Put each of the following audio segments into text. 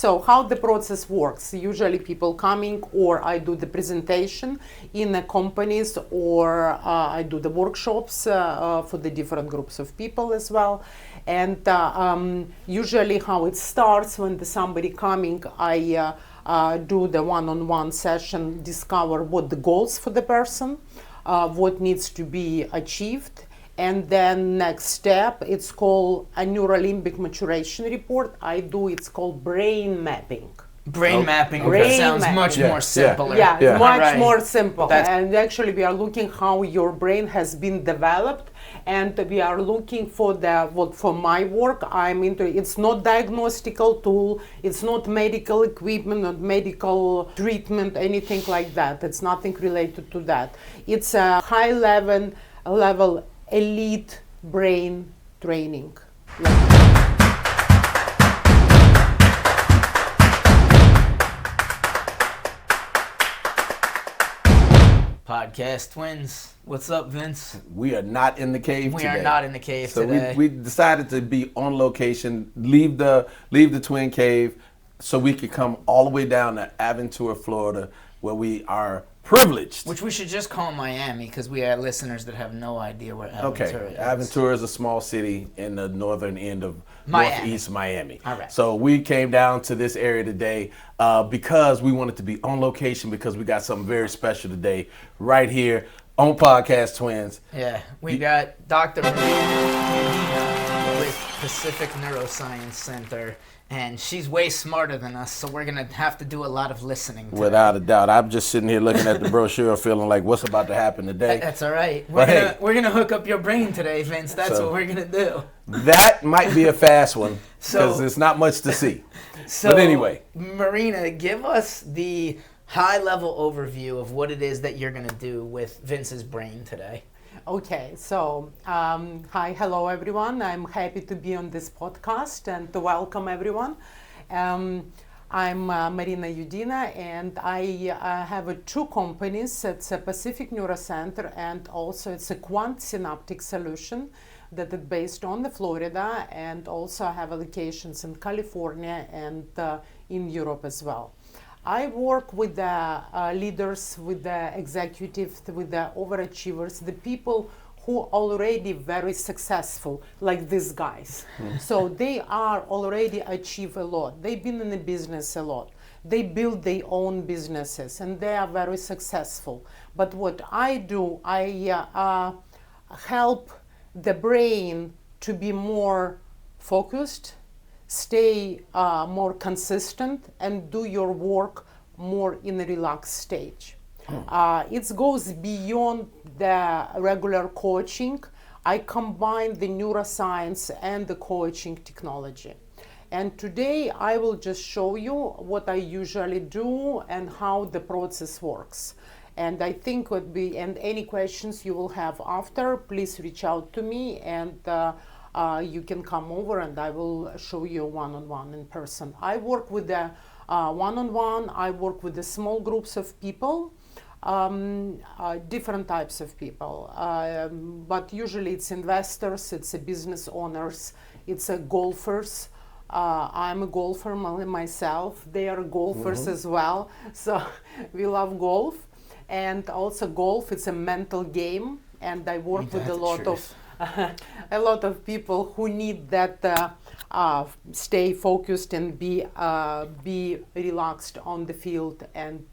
So how the process works, usually people coming, or I do the presentation in the companies, or I do the workshops for the different groups of people as well. And usually how it starts, when somebody coming, I do the one-on-one session, discover what the goals for the person, what needs to be achieved. And then next step, it's called a neurolimbic maturation report. It's called brain mapping. Brain mapping Brain sounds mapping. much more simpler. Yeah, much Right. more simple. And actually we are looking how your brain has been developed, and we are looking for for my work I'm into. It's not diagnostical tool, it's not medical equipment, not medical treatment, anything like that. It's nothing related to that. It's a high level elite brain training. Podcast twins. What's up, Vince? We are not in the cave today. We are not in the cave today. So we decided to be on location, leave the twin cave, so we could come all the way down to Aventura, Florida, where we are privileged. Which we should just call Miami, because we have listeners that have no idea where Aventura is. Aventura is a small city in the northern end of Miami. Northeast Miami. All right. So we came down to this area today because we wanted to be on location, because we got something very special today right here on Podcast Twins. Yeah, we got Dr. Marina with Pacific Neuroscience Center, and she's way smarter than us, so we're going to have to do a lot of listening today. Without a doubt. I'm just sitting here looking at the brochure feeling like what's about to happen today. That's all right. But We're gonna hook up your brain today, Vince. That's what we're going to do. That might be a fast one, because there's not much to see. But anyway. Marina, give us the high-level overview of what it is that you're going to do with Vince's brain today. Okay, so hello everyone. I'm happy to be on this podcast and to welcome everyone. I'm Marina Yudina, and I have two companies. It's a Pacific Neurocenter, and also it's a Quant Synaptic Solution that is based on the Florida, and also I have locations in California and in Europe as well. I work with the leaders, with the executives, with the overachievers, the people who are already very successful, like these guys. So they are already achieved a lot. They've been in the business a lot. They build their own businesses, and they are very successful. But what I do, I help the brain to be more focused, stay more consistent, and do your work more in a relaxed stage. It goes beyond the regular coaching. I combine the neuroscience and the coaching technology. And today I will just show you what I usually do and how the process works. And I think and any questions you will have after, please reach out to me, and you can come over and I will show you one-on-one in person. I work with the one-on-one, I work with the small groups of people, different types of people, but usually it's investors, it's business owners, it's golfers. I'm a golfer myself, they are golfers as well, so we love golf. And also golf, it's a mental game, and I work with a lot of people who need that stay focused and be relaxed on the field, and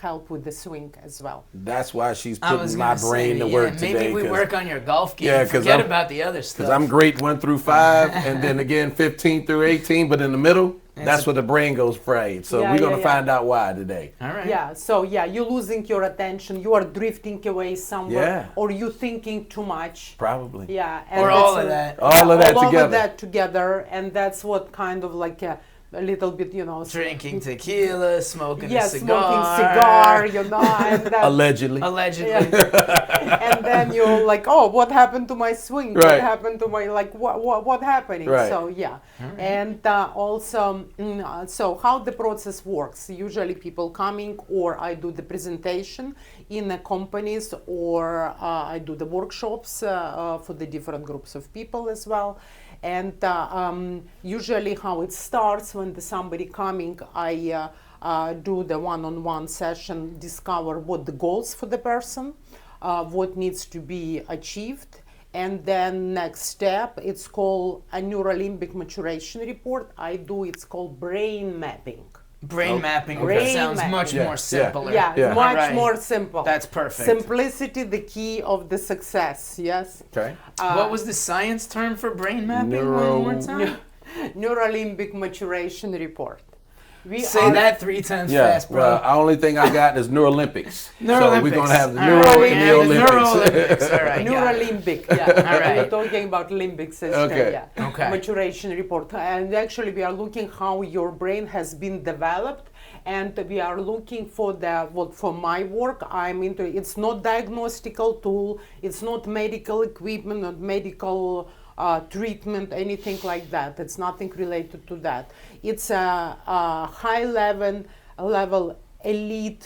help with the swing as well. That's why she's putting my brain to work today. Maybe we work on your golf game. Forget about the other stuff. Because I'm great 1 through 5, and then again 15 through 18, but in the middle, that's where the brain goes frayed. So we're going to find out why today. All right. Yeah, so you're losing your attention, you are drifting away somewhere, or you thinking too much. Probably. Yeah. Or all of that. All of that together. All of that together, and that's what kind of like a little bit, drinking tequila, smoking a cigar. Smoking cigar, and that, Allegedly. and then you're like, oh, what happened to my swing? Right. What happened to my, like, what happening? Right. So and also, so how the process works? Usually people coming, or I do the presentation in the companies, or I do the workshops for the different groups of people as well. And usually how it starts when somebody coming, I do the one-on-one session, discover what the goals for the person, what needs to be achieved. And then next step, it's called a neurolimbic maturation report. It's called brain mapping. Brain mapping Brain sounds mapping. much Yeah, more yeah. simpler. Yeah, Yeah. much Right. more simple. That's perfect. Simplicity, the key of the success, yes? Okay. What was the science term for brain mapping Neuro- one more time? Neurolimbic maturation report. We Say are- that 3 times Yeah. fast, bro. Well, the only thing I got is Neurolympics. So we're gonna have the All Neuro right, and yeah, the Neolympics. Neurolympics. All right, got it. Neurolimbic, yeah. All right. We're talking about limbic system, Okay. yeah. Okay. Maturation report. And actually we are looking how your brain has been developed, and we are looking for for my work, I'm into, it's not diagnostical tool, it's not medical equipment, not medical treatment, anything like that. It's nothing related to that. It's a high level elite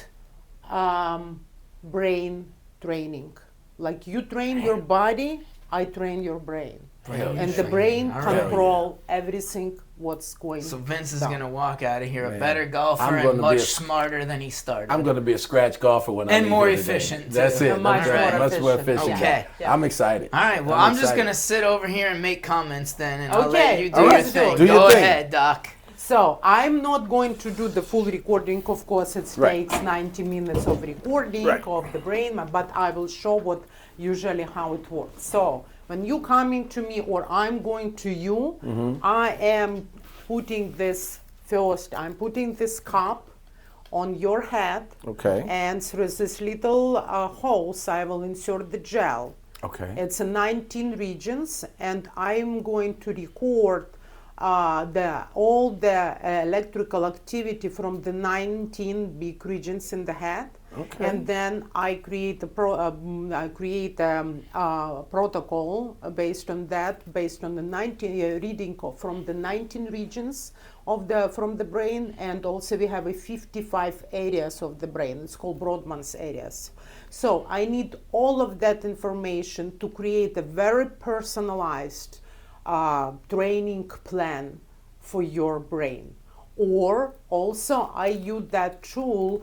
brain training. Like you train your body, I train your brain. And the brain All right. control everything what's going So Vince is down. gonna walk out of here a Man, better golfer I'm and gonna be much a- smarter than he started. I'm gonna be a scratch golfer when I And leave more here today. efficient, too. That's it. And much That's right. more Much more efficient. efficient. Okay. Yeah. I'm excited. All right, well, I'm just excited. gonna sit over here and make comments then, and I'll Okay, let you do all your right, thing. do your Go thing. ahead, Doc. So I'm not going to do the full recording. Of course, it Right. takes 90 minutes of recording Right. of the brain, but I will show what usually how it works. So when you coming to me or I'm going to you, I am putting this first. I'm putting this cup on your head, Okay. and through this little hose, I will insert the gel. Okay. It's 19 regions, and I'm going to record all the electrical activity from the 19 big regions in the head. Okay. And then I create a protocol based on that, based on the 19 reading from the 19 regions from the brain, and also we have 55 areas of the brain. It's called Brodmann's areas. So I need all of that information to create a very personalized training plan for your brain. Or also I use that tool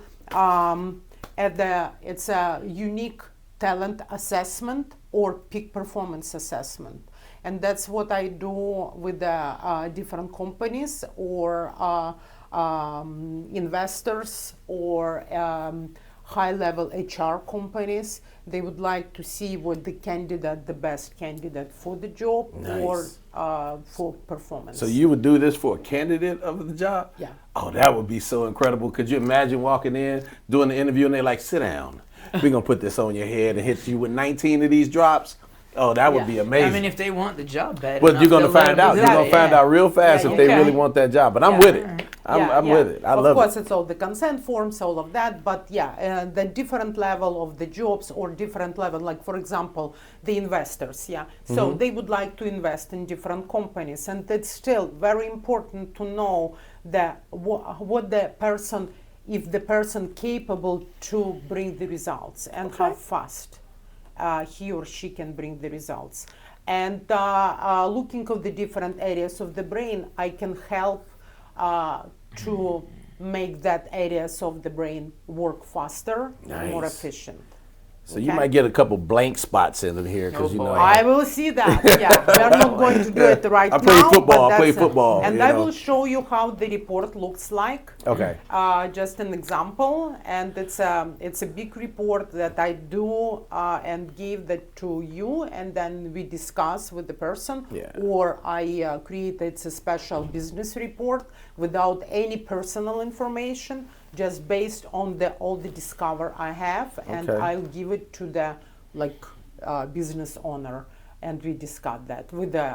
it's a unique talent assessment or peak performance assessment. And that's what I do with the different companies or investors or high-level HR companies. They would like to see what the best candidate for the job or for performance. So you would do this for a candidate of the job? Yeah. Oh, that would be so incredible. Could you imagine walking in, doing the interview, and they're like, sit down. We're going to put this on your head and hit you with 19 of these drops? Oh, that would Yeah. be amazing. I mean, if they want the job bad But enough, you're going to they'll let find them out. do You're it. going to find Yeah. out real fast Yeah, if they okay. really want that job. But I'm Yeah. with it. I'm with it. I love Of course, it. it's all the consent forms, all of that, but the different level of the jobs or different level, like for example, the investors, So they would like to invest in different companies, and it's still very important to know what the person, if the person capable to bring the results and how fast he or she can bring the results. And looking at the different areas of the brain, I can help to make that areas of the brain work faster, more Nice. efficient. So you Okay. might get a couple blank spots in here because Oh, you know. boy. I will see that. Yeah, we are not going to do it right I now. play football, but I play that's football, And you I know. will show you how the report looks like. Okay. Just an example, and it's a big report that I do and give that to you, and then we discuss with the person. Yeah. Or I create it's a special business report without any personal information, just based on all the discover I have, and Okay. I'll give it to the business owner, and we discuss that with the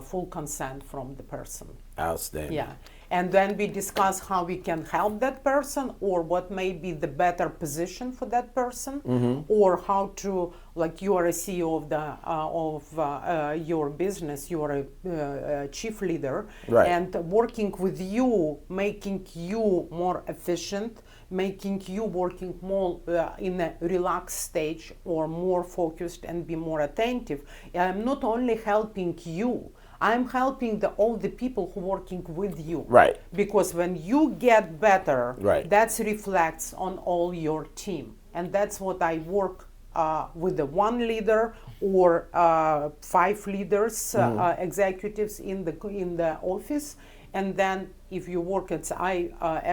full consent from the person. Outstanding. Yeah, and then we discuss how we can help that person, or what may be the better position for that person, or how to, like you are a CEO of your business, you are a chief leader, Right. and working with you, making you more efficient, making you working more in a relaxed stage or more focused and be more attentive. I'm not only helping you, I'm helping all the people who working with you. Right. Because when you get better, Right. that reflects on all your team. And that's what I work with the one leader or 5 leaders, executives in the office. And then if you work at, I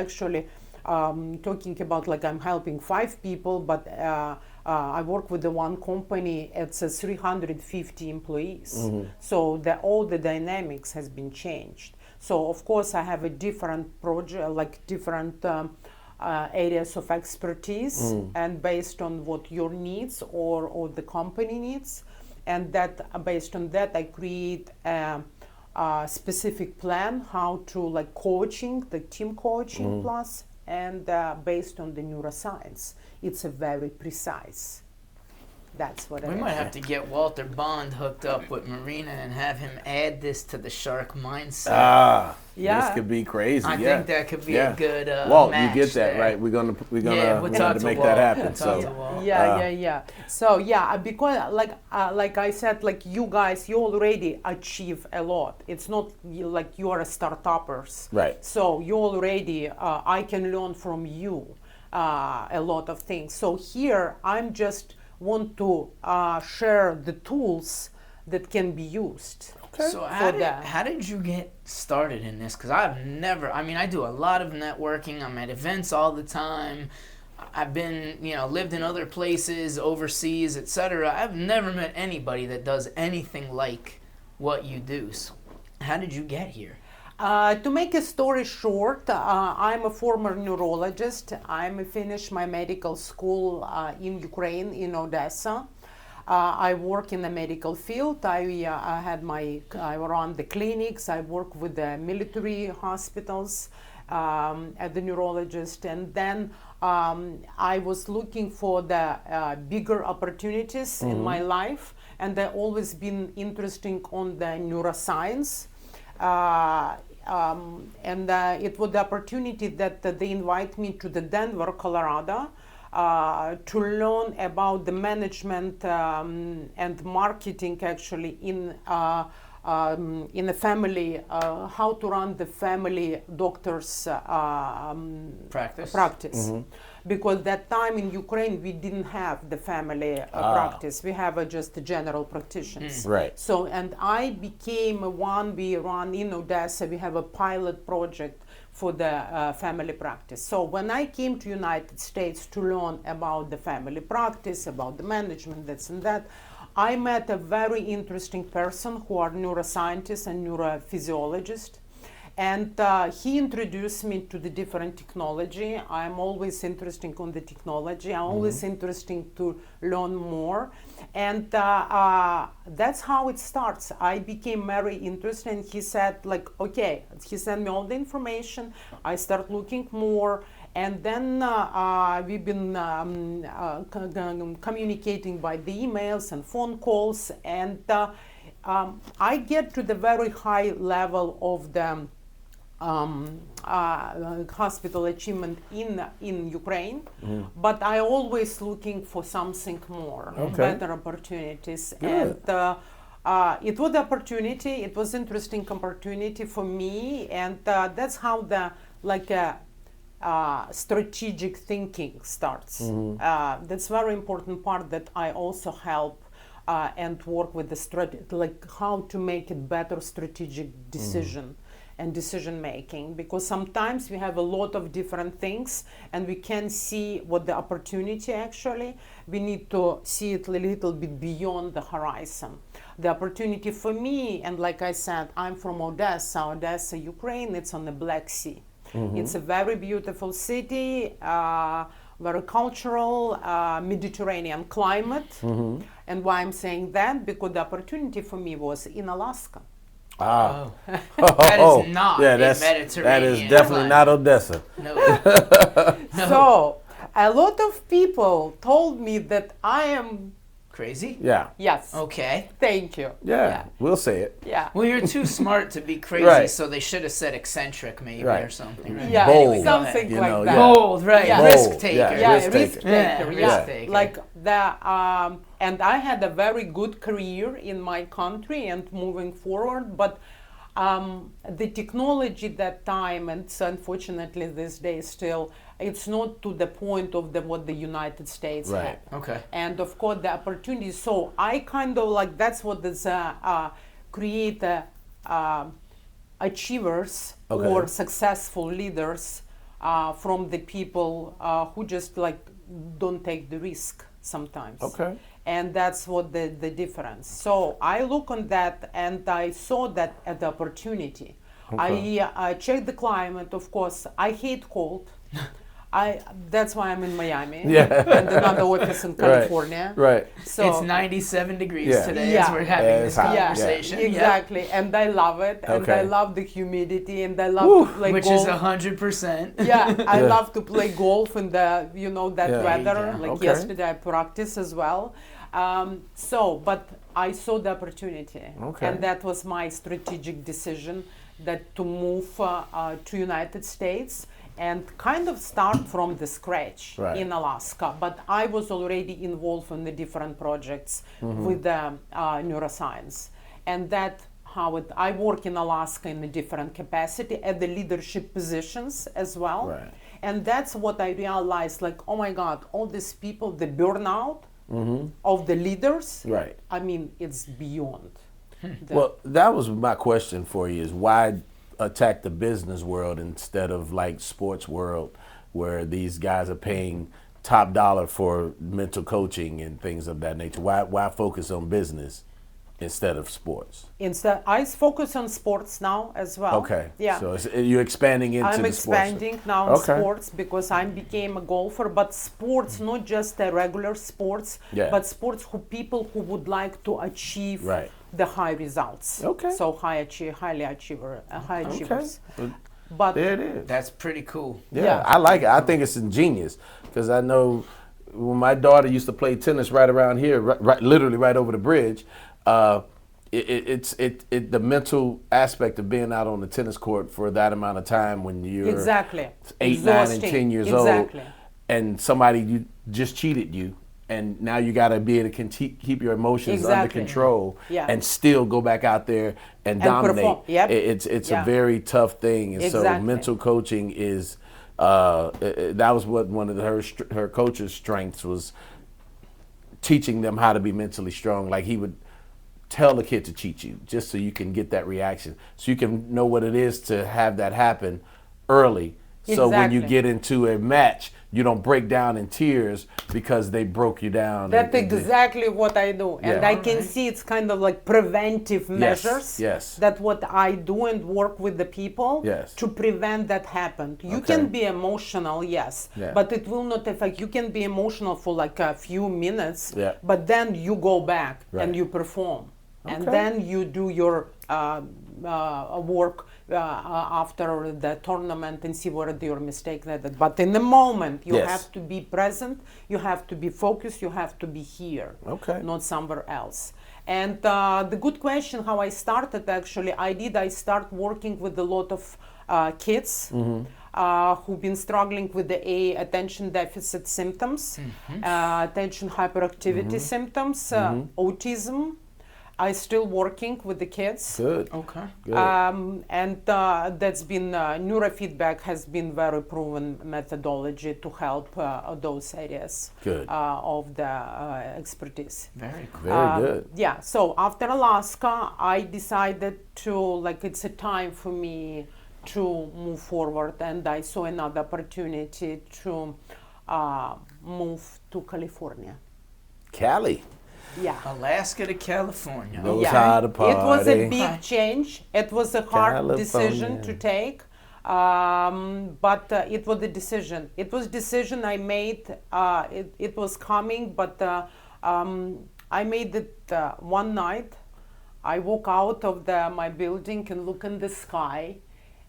actually talking about like I'm helping 5 people, but I work with the one company. It's 350 employees. So all the dynamics has been changed. So of course I have a different project, like different areas of expertise, and based on what your needs or the company needs, and that based on that I create a specific plan how to like coaching, the team coaching plus, and based on the neuroscience, it's a very precise. That's what We might have to get Walter Bond hooked up with Marina and have him add this to the shark mindset. Yeah. This could be crazy. I think that could be a good Walt, match you get that there. right? We're gonna we'll we talk to to make Walt. that happen. We'll talk So to Walt. Yeah. So because like I said, like you guys, you already achieve a lot. It's not like you are a startuppers. Right. So you already, I can learn from you a lot of things. So here I'm just want to share the tools that can be used. So how did you get started in this? Because I've never, I mean, I do a lot of networking. I'm at events all the time. I've been, lived in other places, overseas, etc. I've never met anybody that does anything like what you do. So how did you get here? To make a story short, I'm a former neurologist. I finished my medical school in Ukraine, in Odessa. I work in the medical field. I run the clinics. I work with the military hospitals as the neurologist. And then I was looking for the bigger opportunities in my life. And I've always been interested on the neuroscience. It was the opportunity that they invite me to the Denver, Colorado, to learn about the management and marketing actually in a family, how to run the family doctor's practice. Because that time in Ukraine we didn't have the family practice. We have just the general practitioners. Right. So, and I became we run in Odessa, we have a pilot project for the family practice. So when I came to United States to learn about the family practice, about the management, this and that, I met a very interesting person who are neuroscientist and neurophysiologist. And he introduced me to the different technology. I'm always interested in the technology. I'm always interested to learn more. And that's how it starts. I became very interested, and he said, like, okay, he sent me all the information. I start looking more. And then we've been communicating by the emails and phone calls. And I get to the very high level of the hospital achievement in Ukraine, but I always looking for something more, better opportunities. Good. And it was the opportunity. It was interesting opportunity for me, and that's how the strategic thinking starts. That's very important part that I also help and work with the like how to make it better strategic decision. And decision making, because sometimes we have a lot of different things and we can see what the opportunity actually. We need to see it a little bit beyond the horizon. The opportunity for me, and like I said, I'm from Odessa, Ukraine. It's on the Black Sea. It's a very beautiful city, very cultural, Mediterranean climate. And why I'm saying that? Because the opportunity for me was in Alaska. That is not Mediterranean. That is definitely not Odessa. No. So a lot of people told me that I am Crazy? Yeah. yes. Okay. Thank you. Yeah. We'll say it. Yeah. Well, you're too smart to be crazy, Right. so they should have said eccentric maybe Right. or something. Right? Yeah. Bold. Anyway, go Something ahead. You like know, that. yeah. Bold, right? Yeah. Risk Bold, taker. yeah. Yeah, Risk risk taker. taker. Yeah, Yeah, risk taker. like the and I had a very good career in my country and moving forward, but the technology that time, and so unfortunately these days still, it's not to the point of what the United States Right. had. Okay. And of course the opportunities. So I kind of like, that's what is create achievers Okay. or successful leaders from the people who just like don't take the risk sometimes. Okay. And that's what the difference. So I look on that and I saw that as the opportunity. Okay. I checked the climate, of course. I hate cold. That's why I'm in Miami Yeah. and another office in California. Right. So It's 97 degrees Yeah. today Yeah. as we're having Yeah, this it's hot. Yeah. conversation. yeah, exactly. And I love it. And Okay. I love the humidity and I love Woo. to play Which golf. is 100%. Yeah, I Yeah. love to play golf in the, that Yeah. weather. Yeah. Like Okay. yesterday I practiced as well. But I saw the opportunity. Okay. And that was my strategic decision that to move to United States and kind of start from the scratch Right. in Alaska. But I was already involved in the different projects Mm-hmm. with the neuroscience. And that I work in Alaska in a different capacity at the leadership positions as well. Right. And that's what I realized, like, oh my God, all these people, the burnout of the leaders, Right. I mean, it's beyond. Well, that was my question for you: is why attack the business world instead of like sports world, where these guys are paying top dollar for mental coaching and things of that nature? Why focus on business instead of sports? Instead, I focus on sports now as well. Okay. Yeah. So you're expanding into I'm the sports. expanding now in Okay. sports because I became a golfer, but sports, not just a regular sports, Yeah. but sports who people who would like to achieve Right. the high results. Okay. So high achievers. Well, But there it is. That's pretty cool. Yeah, Yeah. I like it. I think it's ingenious because I know when my daughter used to play tennis right around here, literally right over the bridge. It's the mental aspect of being out on the tennis court for that amount of time when you're exactly 8, 9, and Exhausting. 10 years Exactly. old, and somebody you just cheated you, and now you got to be able to keep your emotions under Exactly. control, Yeah. and still go back out there and And dominate. perform. Yep. It's Yeah. a very tough thing, and so Exactly. mental coaching is that was what one of her coach's strengths was, teaching them how to be mentally strong. Like he would tell the kid to cheat you just so you can get that reaction, so you can know what it is to have that happen early. So when you Exactly. get into a match, you don't break down in tears because they broke you down. That's and exactly what I do. And Yeah. I can see it's kind of like preventive measures. yes. That what I do and work with the people Yes. to prevent that happen. You Okay. can be emotional, yes, Yeah. but it will not affect. You can be emotional for like a few minutes, Yeah. but then you go back Right. and you perform. And Okay. then you do your work after the tournament and see what are your mistakes. But in the moment, you Yes. have to be present, you have to be focused, you have to be here, Okay. not somewhere else. And the good question, how I started actually, I start working with a lot of kids who've been struggling with the attention deficit symptoms, attention hyperactivity symptoms, autism. I still working with the kids. Good. Okay. Good. And that's been neurofeedback has been very proven methodology to help those areas Good. of the expertise. Very cool. Very good. Yeah. So after Alaska, I decided to it's a time for me to move forward, and I saw another opportunity to move to California. Cali Yeah. Alaska to California. knows how to party. It was a big change. It was a hard decision California. to take, but it was a decision. It was decision I made. It was coming, but I made it one night. I walk out of my building and look in the sky,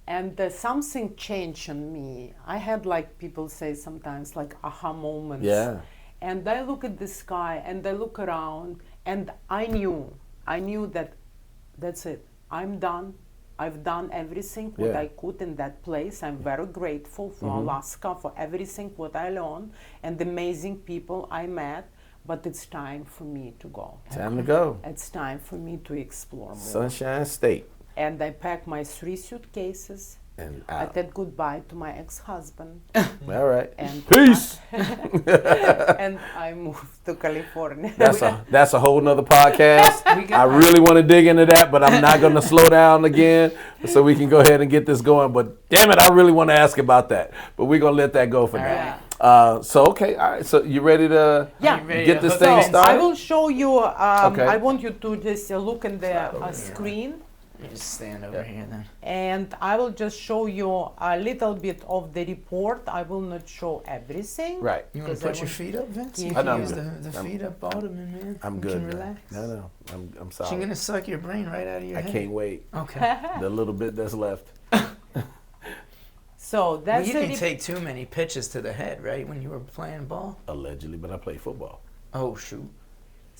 and something changed in me. I had, like people say sometimes, like aha moments. Yeah. And I look at the sky and I look around, and I knew that that's it. I'm done. I've done everything what Yeah. I could in that place. I'm very grateful for Alaska, for everything what I learned and the amazing people I met. but it's time for me to go. Time to go. It's time for me to explore more. Sunshine State. And I packed my 3 suitcases. And I out. said goodbye to my ex-husband. All right. And Peace. and I moved to California. That's a whole nother podcast. We I got- really want to dig into that, but I'm not going to slow down again so we can go ahead and get this going. But damn it, I really want to ask about that. But we're going to let that go for All now. right. So, okay. All right. So you ready to Yeah. You ready get to this hook thing up? So started? I will show you. Okay. I want you to just look in the screen, You just stand over here then. and I will just show you a little bit of the report. I will not show everything. Right. You want Because to I put your want- feet up, Vince? Yeah. You I know, can I'm use good. the feet up, Ottoman, man. I'm You good. can man. relax. No. I'm She's solid. gonna suck your brain right out of your I head. can't wait. Okay. The little bit that's left. So Well, that's you the didn't take too many pitches to the head, right? When you were playing ball. Allegedly, but I play football. Oh shoot.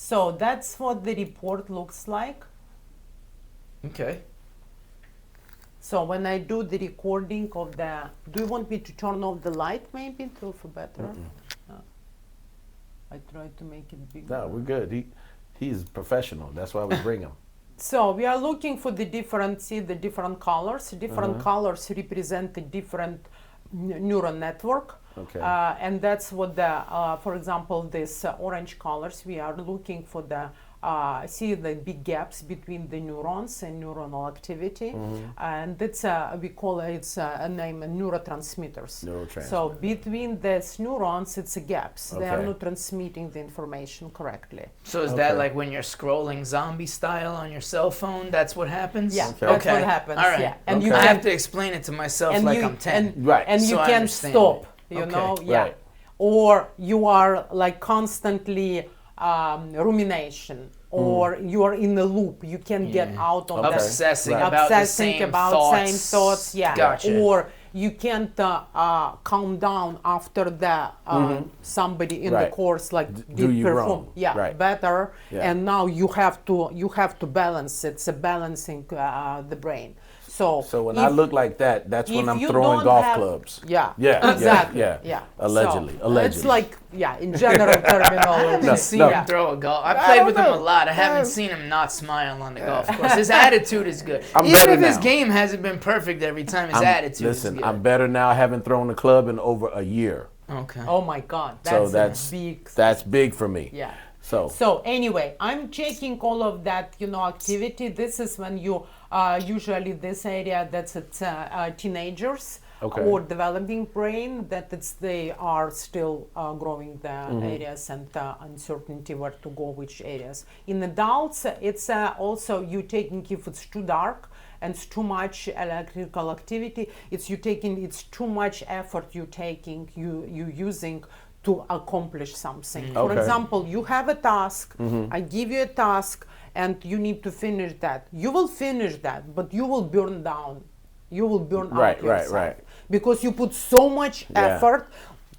So that's what the report looks like. Okay. So when I do the recording of the, do you want me to turn off the light maybe to for better? I try to make it bigger. No, we're good. He's professional. That's why we bring him. So we are looking for the different, see the different colors. Different colors represent a different neural network. Okay. And that's what the, for example, this orange colors, we are looking for the, see the big gaps between the neurons and neuronal activity. And that's, we call it, it's a name, neurotransmitters. Neurotransmitter. So between these neurons, it's gaps. They are Okay. not transmitting the information correctly. So is that Okay. like when you're scrolling zombie style on your cell phone? That's what happens? Yeah, Okay. that's Okay. what happens. All right. Yeah. And you Okay. I can have to explain it to myself and like you, I'm 10. And, Right. and you So I can understand stop, it. you Okay. know, yeah. Right. Or you are like constantly rumination, or you are in a loop. You can get Yeah. out of Okay. that. Obsessing Right. about the Obsessing same about thoughts. same thoughts, yeah. Gotcha. Or you can't calm down after the somebody in the Right. course like do did you perform, wrong. yeah, Right. better, Yeah. and now you have to balance. It's a balancing the brain. So when I look like that, that's when if I'm you throwing don't golf have- clubs. Yeah. Yeah, Exactly. yeah. Yeah. Allegedly, So, allegedly. It's like, yeah, in general terminology. No, See no. him throw a golf. I played don't with him know. a lot. I haven't seen him not smile on the golf course. His attitude is good. I'm Even better if his now. game hasn't been perfect every time, his attitude Listen, is good. I'm better now. I haven't thrown a club in over a year. Okay. Oh my God, So that's a big. that's big for me. Yeah. So Anyway, I'm checking all of that, activity. This is when you usually this area that's at teenagers Okay. or developing brain, that they are still growing the areas and uncertainty where to go, which areas. In adults, it's also you taking if it's too dark and it's too much electrical activity. It's too much effort you using to accomplish something. For Okay. example, you have a task, I give you a task, and you need to finish that. You will finish that, but you will burn down. You will burn Right, out right, yourself. right. Because you put so much Yeah. effort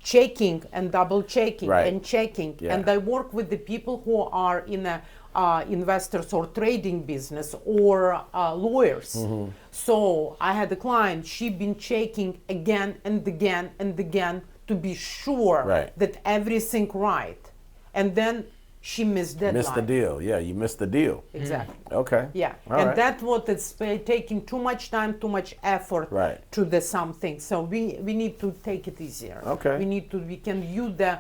checking and double checking Right. and checking. Yeah. And I work with the people who are in a investors or trading business or lawyers. Mm-hmm. So I had a client, she'd been checking again and again and again to be sure Right. that everything right. And then she missed deadline. missed the deal. Yeah, you missed the deal. Exactly. Okay. Yeah, All and right. that's what it's taking too much time, too much effort Right. to the something. So we need to take it easier. Okay. We can use the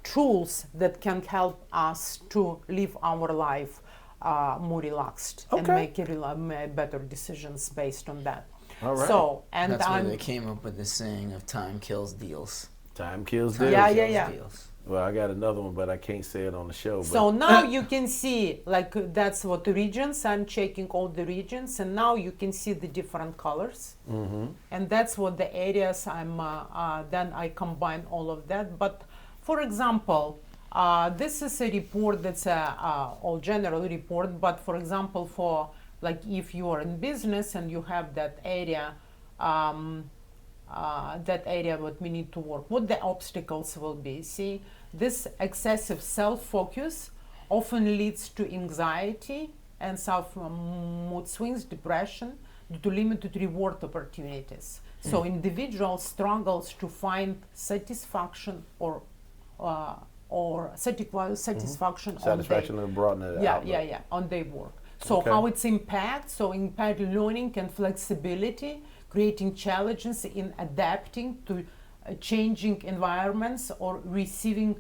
tools that can help us to live our life more relaxed and Okay. make better decisions based on that. All right. So, and That's where I'm they came up with the saying of time kills deals. Time kills Time deals. Yeah, kills yeah. deals. Well, I got another one, but I can't say it on the show. So But now you can see, like that's what the regions, I'm checking all the regions, and now you can see the different colors. And that's what the areas then I combine all of that. But for example, this is a report that's all general report, but for example, for like if you are in business and you have that area, what we need to work, what the obstacles will be. See, this excessive self-focus often leads to anxiety and mood swings, depression, due to limited reward opportunities. So individual struggles to find satisfaction or or satisfaction Satisfaction on and broaden it their, out. on their work. So Okay. how it's impact learning and flexibility, creating challenges in adapting to changing environments or receiving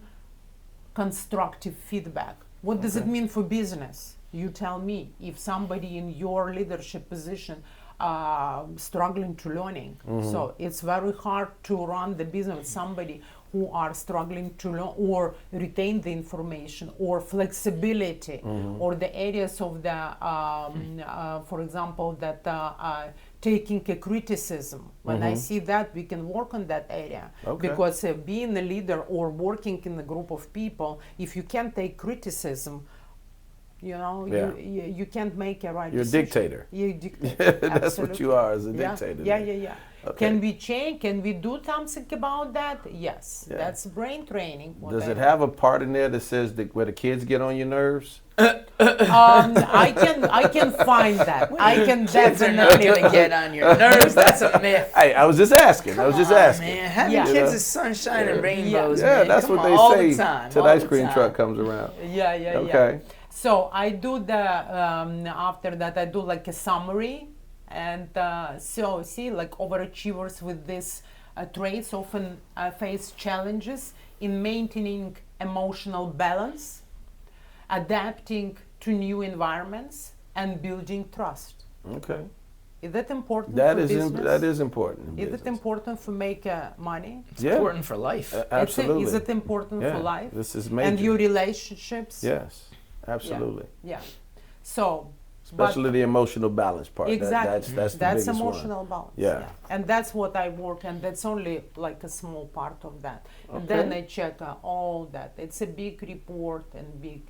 constructive feedback. What does it mean for business? You tell me. If somebody in your leadership position struggling to learning, so it's very hard to run the business with somebody who are struggling to learn or retain the information or flexibility or the areas of the, for example, that taking a criticism. When I see that, we can work on that area. Okay. Because being a leader or working in a group of people, if you can't take criticism, you know, Yeah. you can't make a right You're a decision. dictator. You're a dictator. That's what you are, as a Yeah, dictator. Yeah, then. yeah, yeah. Okay. Can we change? Can we do something about that? Yes. Yeah. That's brain training. what Does I it have a part in there that says that where the kids get on your nerves? I can find that. I can Kids are not definitely. gonna get on your nerves. That's a myth. Hey, I was just asking. I was just Come on, asking. man. Having Yeah. kids You know? is sunshine and rainbows, Yeah, man. that's Come what on, they all say the time, till the all ice cream time. truck comes around. Yeah, yeah, Okay. yeah. So I do the after that I do like a summary, and so see like overachievers with these traits often face challenges in maintaining emotional balance, adapting to new environments, and building trust. Okay. Is that important That for is business? that is important. in Is it business. important for make money? It's Yeah. important for life. Absolutely. Is it important Yeah, for life? this is major. And your relationships? Yes, absolutely. Yeah. So, Especially the emotional balance part. exactly. That's the biggest emotional one. balance. Yeah. And that's what I work, and that's only like a small part of that. And then Okay. I check all that. It's a big report and big,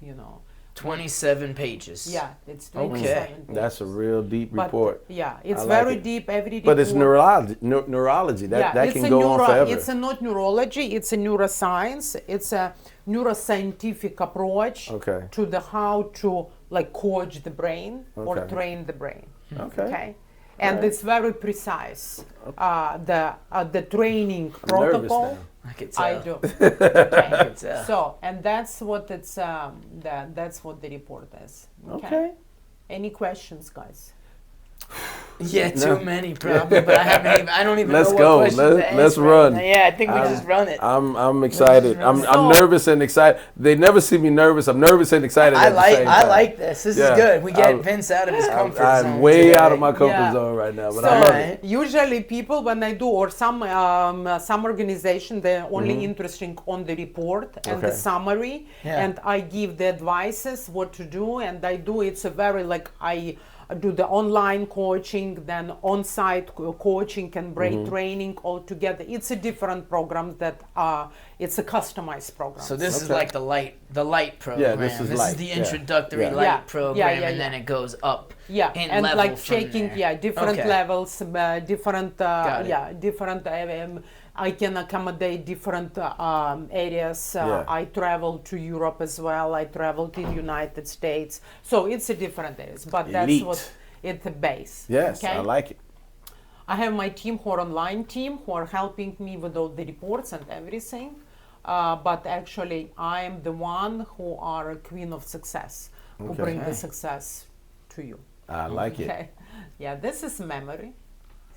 27 pages. yeah, it's Okay. 27 That's a pages. real deep But, report. yeah, it's I like very it. deep. Every report. But it's neurology. That it's can a go on forever. It's a not neurology. It's a neuroscience. It's a neuroscientific approach Okay. to the how to like coach the brain or Okay. train the brain. Okay. Okay. And Alright. it's very precise. The training I'm nervous protocol. now. I could tell. I do. I Okay. could tell. So, and that's what it's. That's what the report is. Okay. Any questions, guys? Yeah, No. too many probably, but I don't even Let's know go. what questions to ask Let's right run. now. Yeah, I think we I'm- just run it. I'm excited. I'm So- nervous and excited. They never see me nervous. I'm nervous and excited at the same time. I like this. This Yeah. is good. We get I'm- Vince out of his comfort I'm zone. way today. out of my comfort Yeah. zone right now, but So I love Alright. it. usually people when I do or some organization they're only interested on the report and the Okay. summary Yeah. and I give the advices what to do and I do it's a very like I do the online coaching then on-site coaching and brain training all together. It's a different program that it's a customized program. So this is Okay. like the light program. this is light, the yeah. introductory Yeah. light Yeah. program, Yeah, and yeah. then it goes up. Yeah, in and level like from checking, there. different Okay. levels, different, Got it. different. I can accommodate different areas. Yeah. I traveled to Europe as well. I traveled in United States, so it's a different areas. But that's Elite. what it's the base. Yes, okay? I like it. I have my team who are online team who are helping me with all the reports and everything. But actually, I am the one who are a queen of success, who Okay. bring the Okay. success to you. I like it. Okay. Yeah, this is memory,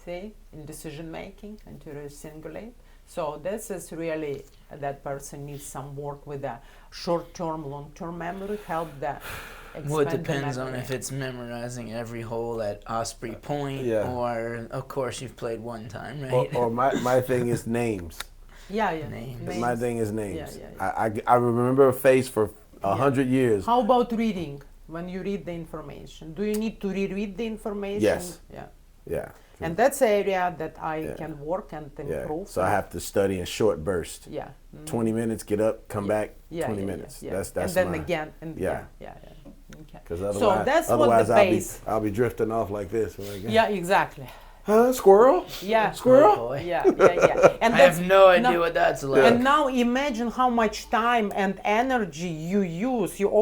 see, in decision making and to singulate. So this is really that person needs some work with the short-term, long-term memory, help the Well, it expand the depends on memory. if it's memorizing every hole at Osprey Point, Yeah. or of course you've played one time, Or, right? or my thing is names. Yeah, yeah. Names. My thing is names. Yeah, yeah, I remember a face for 100 years. How about reading? When you read the information, do you need to reread the information? Yes. Yeah. Yeah. And that's the area that I Yeah. can work and Yeah. improve. So I have to study in short bursts. Yeah. Mm. 20 minutes, get up, come back, Yeah, 20 yeah, minutes. yeah. That's and then my, again and yeah. yeah. Okay. Because So otherwise, that's otherwise what the base. I'll be drifting off like this. When I get, Yeah, exactly. Huh? Squirrel? Yeah. Squirrel? Oh, boy. Yeah. And I that's have no idea no- what that's like. And now imagine how much time and energy you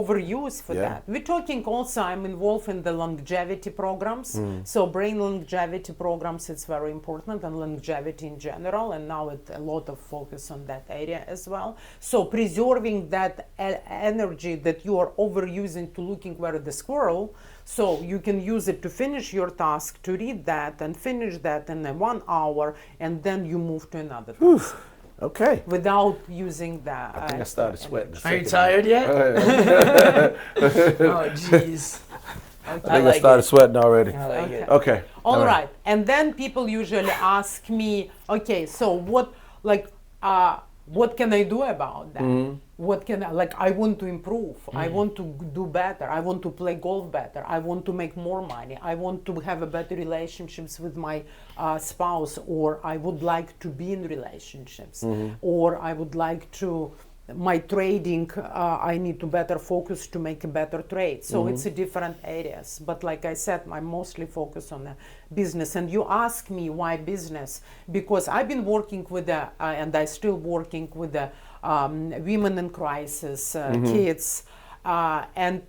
overuse for Yeah. that. We're talking also, I'm involved in the longevity programs. So brain longevity programs, it's very important, and longevity in general. And now it's a lot of focus on that area as well. So preserving that energy that you are overusing to looking where the squirrel, so you can use it to finish your task, to read that and finish that in 1 hour, and then you move to another task Okay. without using the. I think I started sweating. Are you tired yet? Oh, jeez. I think I I like started it. sweating already. I like Okay. it. Okay. All right. And then people usually ask me, okay, so what can I do about that? What can I want to improve. I want to do better. I want to play golf better. I want to make more money. I want to have a better relationships with my spouse, or I would like to be in relationships, or I would like to my trading, I need to better focus to make a better trade. So it's a different areas. But like I said, I mostly focus on business. And you ask me why business? Because I've been working with and I still working with the women in crisis, kids. And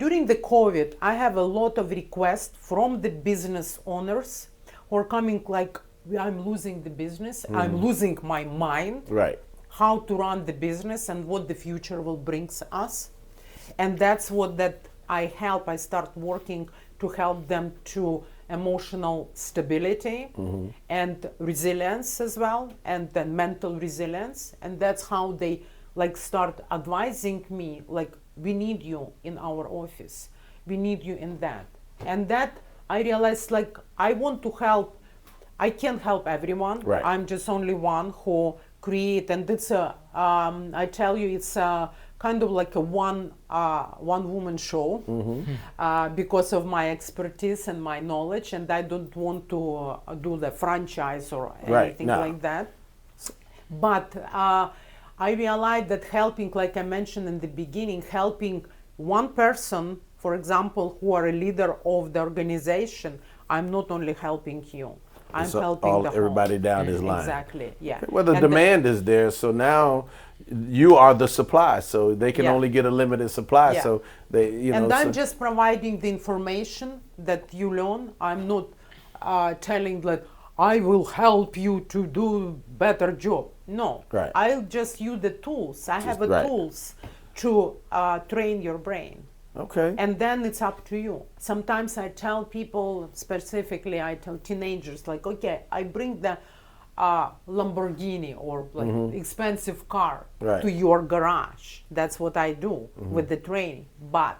during the COVID, I have a lot of requests from the business owners who are coming like, I'm losing the business, I'm losing my mind. Right. How to run the business and what the future will bring us. And that's what that I start working to help them to emotional stability and resilience as well, and then mental resilience. And that's how they start advising me, we need you in our office, we need you in that. And that I realized I want to help. I can't help everyone. Right. I'm just only one who create, and it's I tell you, it's kind of like a one woman show because of my expertise and my knowledge, and I don't want to do the franchise or anything like that. But I realized that helping, like I mentioned in the beginning, helping one person, for example, who are a leader of the organization, I'm not only helping you. I'm helping everybody down his line. Exactly, yeah. Well, the demand is there, so now you are the supply, so they can only get a limited supply. Yeah. So they, And I'm just providing the information that you learn. I'm not telling that I will help you to do better job. No, Right. I'll just use the tools. I have right. tools to train your brain. Okay. And then it's up to you. Sometimes I tell people, specifically I tell teenagers, okay, I bring the Lamborghini or expensive car to your garage. That's what I do with the training. But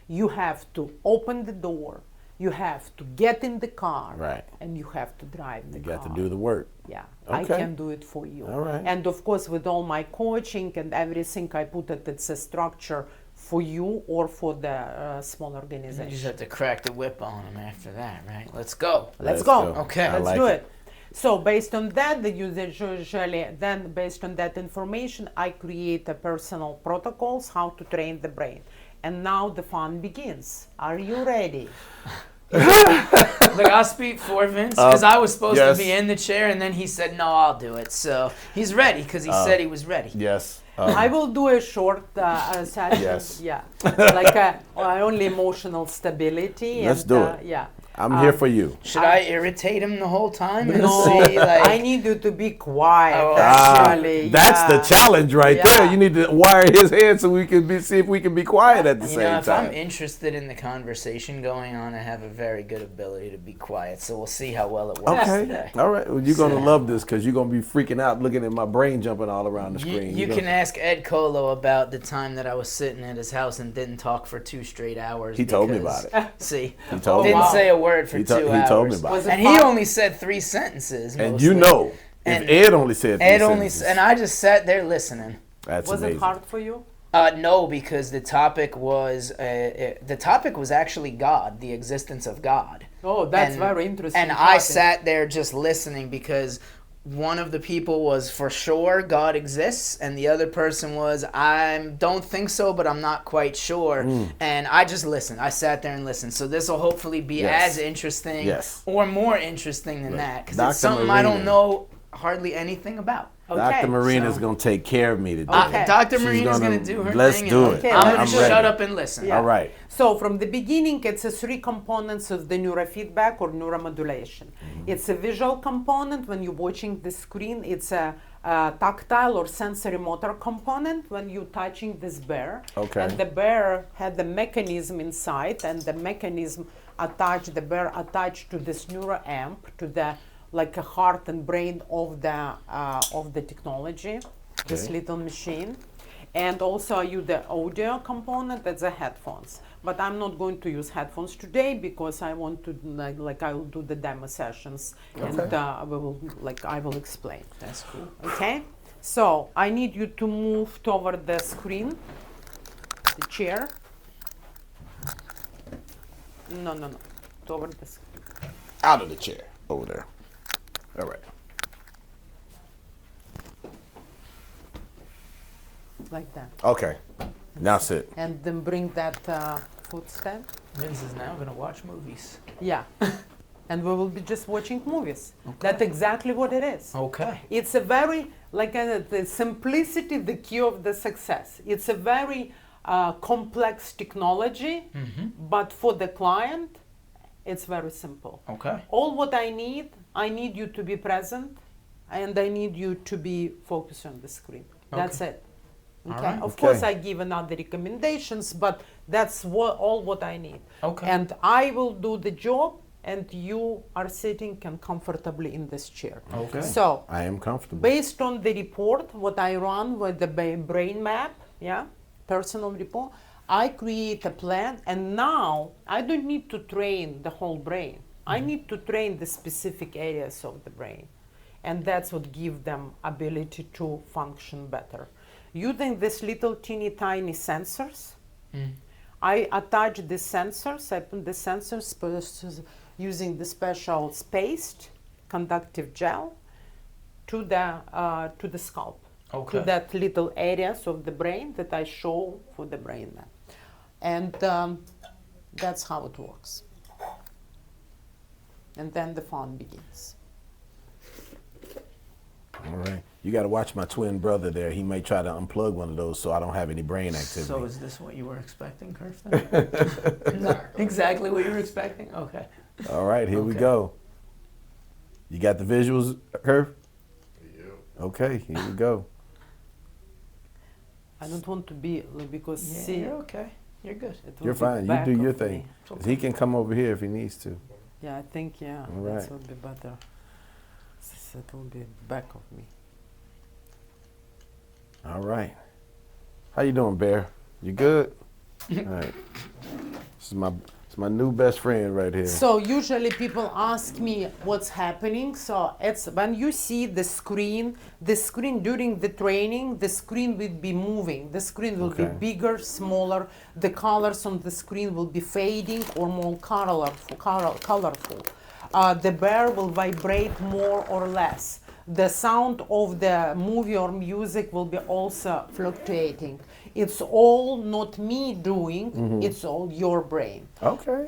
you have to open the door, you have to get in the car, and you have to drive the car. You got to do the work. Yeah, Okay. I can do it for you. All right. And of course, with all my coaching and everything, I put it's a structure for you or for the small organization. You just have to crack the whip on them after that, right? Let's go. Let's go. Okay. Let's like do it. it. So based on that, the user usually, then based on that information, I create a personal protocols how to train the brain. And now the fun begins. Are you ready? Look, I'll speak for Vince because I was supposed yes. to be in the chair, and then he said, "No, I'll do it." So he's ready because he said he was ready. Yes. I will do a short session. Yes. Yeah. Like only emotional stability. Let's and, do it. Yeah. I'm here for you. Should I irritate him the whole time and No, see, like, I need you to be quiet. Oh, Actually, That's yeah. the challenge right there. Yeah. You need to wire his head so we can see if we can be quiet at the you same know, if time. I'm interested in the conversation going on, I have a very good ability to be quiet. So we'll see how well it works Okay. today. All right. Well, you're gonna love this because you're gonna be freaking out looking at my brain jumping all around the screen. You can ask Ed Colo about the time that I was sitting at his house and didn't talk for 2 straight hours. He told me because- about it. See, He told me didn't about say a word for He 2 to- hours. he told me about Was it And he fun? only said 3 sentences. And mostly. you know, And if Ed only said three Ed only, sentences, and I just sat there listening. that's Was amazing. it hard for you? No, because the topic was actually God, the existence of God. Oh, that's And- very interesting. And I topic. sat there just listening because one of the people was for sure God exists, and the other person was I don't think so, but I'm not quite sure. And I just listened. I sat there and listened. So this will hopefully be Yes. as interesting Yes. or more interesting than that, because Dr. it's something I don't Marina. know hardly anything about. Dr. Marina is so- going to take care of me today. Okay. Dr. She's Marina's gonna- going to do her let's thing. do and it. Okay, I'm let's going to do it. shut up and listen. Yeah. All right. So from the beginning, it's a 3 components of the neurofeedback or neuromodulation. It's a visual component when you're watching the screen. It's a tactile or sensory motor component when you're touching this bear. Okay. And the bear had the mechanism inside, and the mechanism attached, the bear attached to this neuroamp, to the like a heart and brain of the technology, this Okay. little machine. And also I use the audio component, that's the headphones. But I'm not going to use headphones today because I want to, like I will do the demo sessions and I will explain. That's cool. Okay? So I need you to move toward the screen, the chair. No, toward the screen. Out of the chair over there. All right. Like that. Okay. Now sit. And then bring that footstep. Vince is now going to watch movies. Yeah. And we will be just watching movies. That's exactly what it is. Okay. It's a very, the simplicity, the key of the success. It's a very complex technology, but for the client, it's very simple. Okay. All what I need you to be present, and I need you to be focused on the screen. That's it. All Okay. right. Of Okay. course, I give another recommendations, but that's all what I need. Okay. And I will do the job, and you are sitting and comfortably in this chair. Okay. So, I am comfortable. based on the report, what I run with the brain map, personal report, I create a plan, and now I don't need to train the whole brain. I need to train the specific areas of the brain, and that's what gives them ability to function better. Using these little teeny tiny sensors, I attach the sensors. I put the sensors using the special spaced conductive gel to the scalp. Okay. To that little areas of the brain that I show for the brain map. And that's how it works. And then the fun begins. All right. You got to watch my twin brother there. He may try to unplug one of those so I don't have any brain activity. So is this what you were expecting, Kirsten? Not exactly what you were expecting? Okay. All right, here we Okay. go. You got the visuals, Kirk? Okay, here we go. I don't want to be because Yeah, see, you're okay. You're good. it will You're be fine. You back do your of thing. me. 'Cause he can come over here if he needs to. Yeah, I think All that right. would be better. It will be back of me. All right. How you doing, Bear? You good? All right. This is my new best friend right here. So usually people ask me what's happening. So it's when you see the screen during the training, the screen will be moving. The screen will be Okay. bigger, smaller. The colors on the screen will be fading or more colorful. The bear will vibrate more or less. The sound of the movie or music will be also fluctuating. It's all not me doing, it's all your brain. Okay.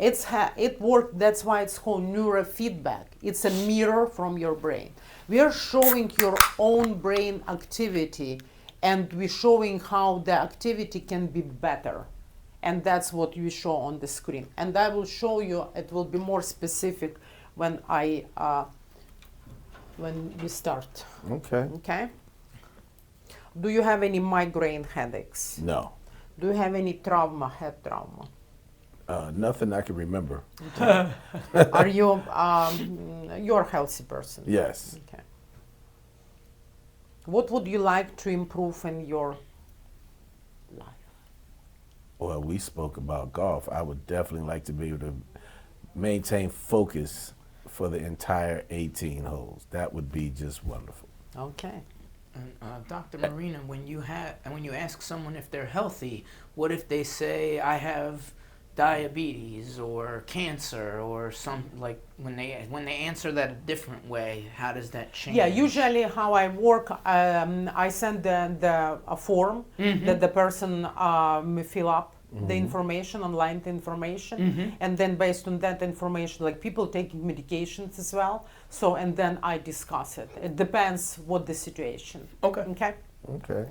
It works. That's why it's called neurofeedback. It's a mirror from your brain. We are showing your own brain activity, and we're showing how the activity can be better, and that's what you show on the screen. And I will show you. It will be more specific when we start. Okay. Okay. Do you have any migraine headaches? No. Do you have any head trauma? Nothing I can remember. Are you you're a healthy person? Yes. Okay. What would you like to improve in your life? Well, we spoke about golf. I would definitely like to be able to maintain focus for the entire 18 holes. That would be just wonderful. Okay. And Dr. Marina, when you ask someone if they're healthy, what if they say I have diabetes or cancer or some, like when they answer that a different way, how does that change? Yeah, usually how I work, I send a form that the person fill up the information, online information, and then based on that information, like people taking medications as well. So, and then I discuss it. It depends what the situation. Okay. Okay. Okay.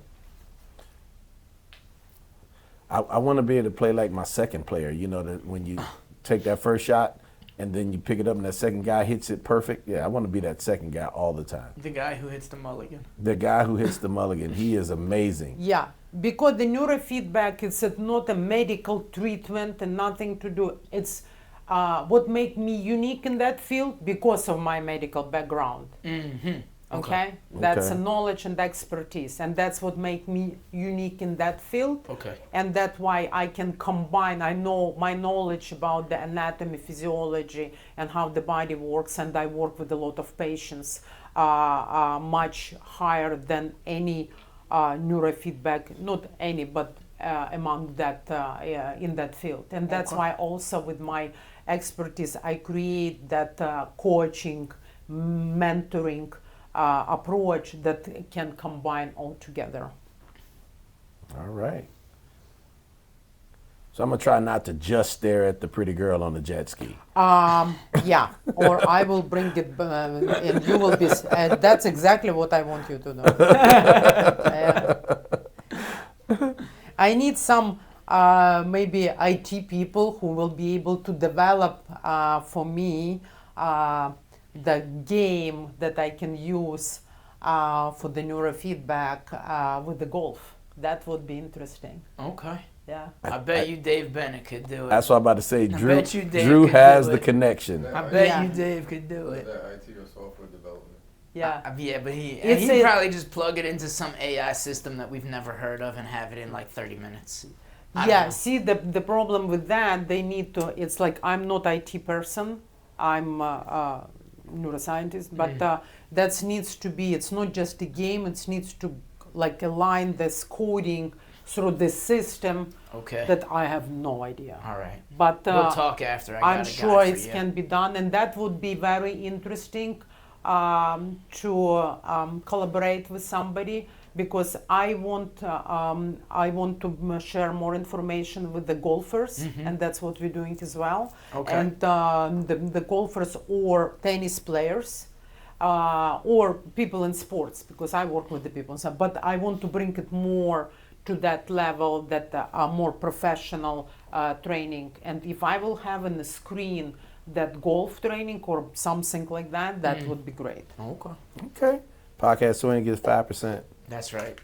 I want to be able to play like my second player. You know, that when you take that first shot and then you pick it up and that second guy hits it perfect. Yeah, I want to be that second guy all the time. The guy who hits the mulligan. The guy who hits the mulligan, he is amazing. Yeah, because the neurofeedback is not a medical treatment and nothing to do. It's what make me unique in that field because of my medical background. Okay, that's a knowledge and expertise, and that's what make me unique in that field. Okay. And that's why I can combine. I know my knowledge about the anatomy, physiology, and how the body works, and I work with a lot of patients, much higher than any neurofeedback. Not any, but among that in that field. And that's why also with my expertise, I create that coaching, mentoring. Approach that can combine all together. All right. So I'm gonna try not to just stare at the pretty girl on the jet ski. Yeah, or I will bring it, and you will be. That's exactly what I want you to do. I need some maybe IT people who will be able to develop for me. The game that I can use for the neurofeedback with the golf. That would be interesting. Okay. Yeah. I bet you Dave Bennett could do it. That's what I'm about to say. Drew, bet you Dave Drew could has do the it. connection. I bet Yeah. you Dave could do Is it. that IT or software development? Yeah. Yeah, but It's he'd a- probably just plug it into some AI system that we've never heard of and have it in like 30 minutes. I don't Yeah. know. See, the problem with that, they need to. It's like I'm not IT person. I'm neuroscientist, but that needs to be. It's not just a game. It needs to like align this coding through the system Okay. that I have no idea. All right. But We'll talk after. I got I'm a sure guy for it you. can be done, and that would be very interesting to collaborate with somebody because I want to share more information with the golfers, and that's what we're doing as well. Okay. And the golfers or tennis players. Or people in sports, because I work with the people. So, but I want to bring it more to that level, that more professional training. And if I will have on the screen that golf training or something like that, that would be great. Okay. Okay. Podcast Swing gets 5%. That's right.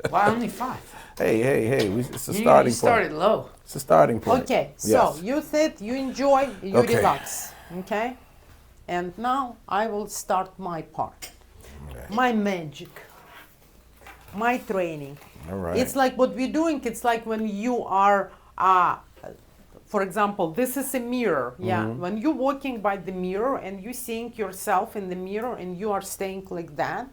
Why only 5? Hey. It's a You starting started point. low. It's a starting point. Okay, so Yes. you sit, you enjoy, you Okay. relax. Okay? And now I will start my part. Okay. My magic. My training. All right. It's like what we're doing, it's like when you are, for example, this is a mirror. Yeah. When you're walking by the mirror and you seeing yourself in the mirror and you are staying like that,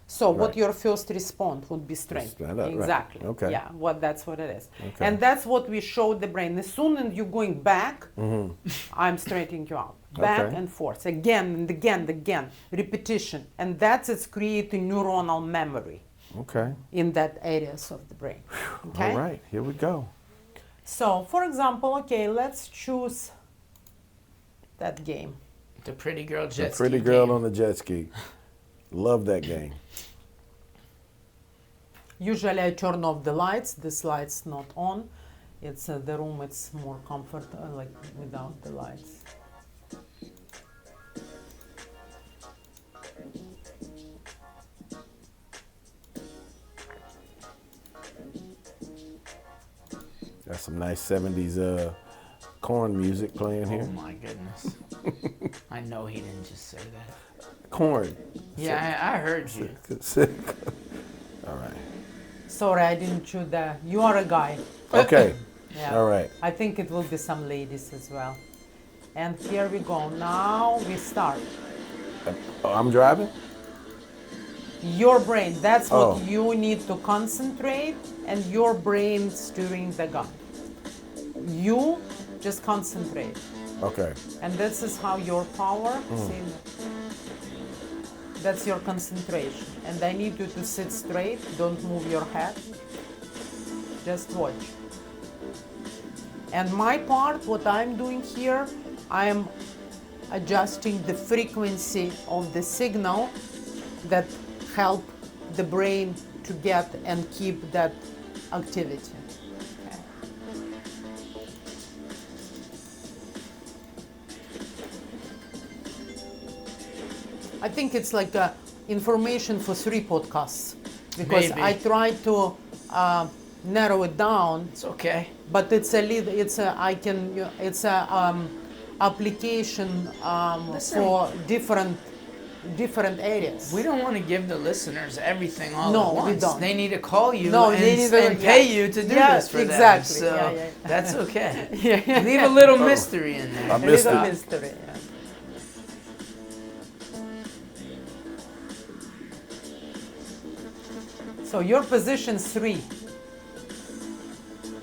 so what Right. your first response would be straight. Stand up, right. Exactly. Okay. Yeah, that's what it is. Okay. And that's what we show the brain. As soon as you're going back, I'm straightening you out. Back Okay. and forth. Again and again and again. Repetition. And that's it's creating neuronal memory Okay. in that areas of the brain. Okay? All right. Here we go. So, for example, okay, let's choose that game. The pretty girl The jet ski pretty girl game. on the jet ski. Love that game. Usually I turn off the lights. This light's not on. It's the room, it's more comfort like without the lights. Got some nice 70s corn music playing Oh here. my goodness. I know he didn't just say that. Corn. Yeah, I heard you. All right. Sorry, I didn't choose the. You are a guy. Okay. Yeah. All right. I think it will be some ladies as well. And here we go. Now we start. Oh, I'm driving? Your brain, that's what Oh. you need to concentrate, and your brain steering the gun. you just concentrate. Okay. And this is how your power, see, that's your concentration. And I need you to sit straight, don't move your head, just watch. And my part, what I'm doing here, I am adjusting the frequency of the signal that help the brain to get and keep that activity. Okay. I think it's like information for 3 podcasts because Maybe. I try to narrow it down, It's okay. but it's a application Listen. for different areas. We don't want to give the listeners everything all No, at we once. don't. They need to call you No, and, they need to- and pay yeah. you to do Yeah, this for exactly. them. So Yeah, yeah. that's okay. Yeah. Leave a little mystery in there. I A missed little it. mystery. Yeah. So your position 3.